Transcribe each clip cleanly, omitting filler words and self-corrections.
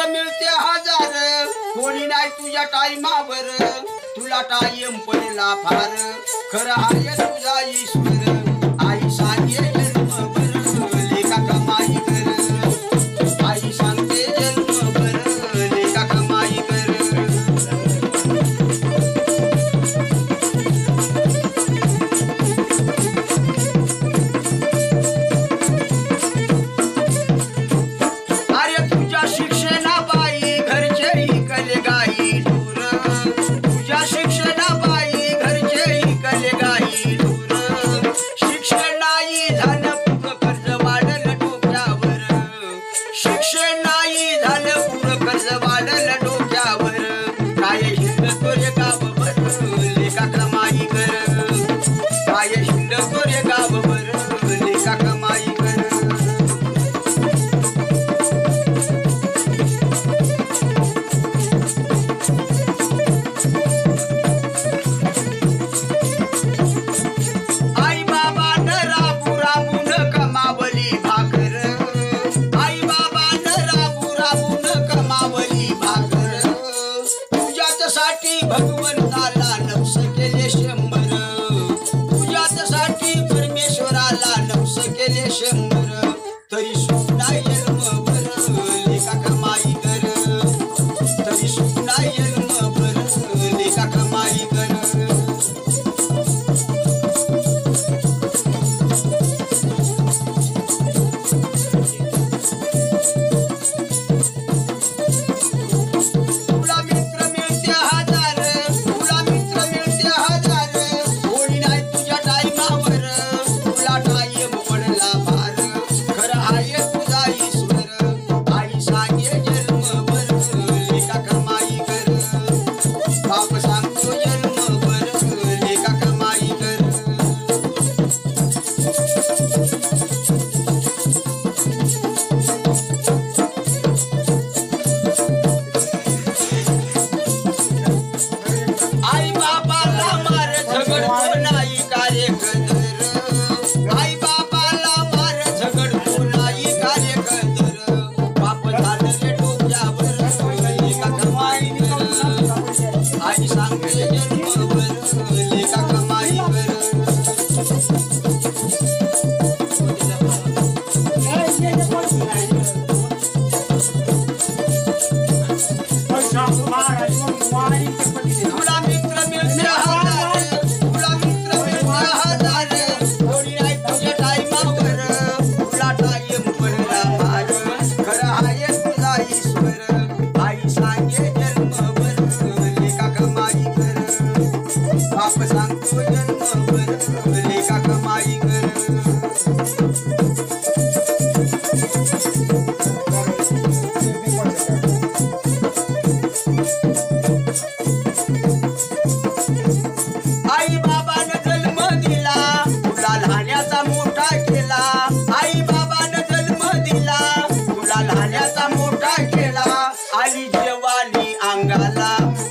मित्र मिळते हजार कोणी नाही तुझ्या टाईमावर तुला टाईम पडला फार खरं आहे तुझा ईश्वर आई सांगे जन्मभर लेखा कमाई कर आई सांगते जन्मभर लेखा कमाई कर भगवंताला नवस केले 100 तुझ्यासाठी परमेश्वराला नवस केले 100 तरी सुद्धा जन्मभर लेखा कमाई कर तरी सुद्धा जन्मभर लेखा कमाई कर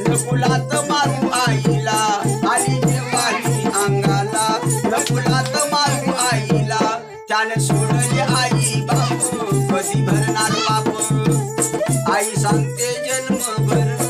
नकुलात मारू आईला आली जेवाली अंगाला नकुलात मारू आईला त्याने सोडली आई बाप कधी भरणार बाप आई सांगते जन्मभर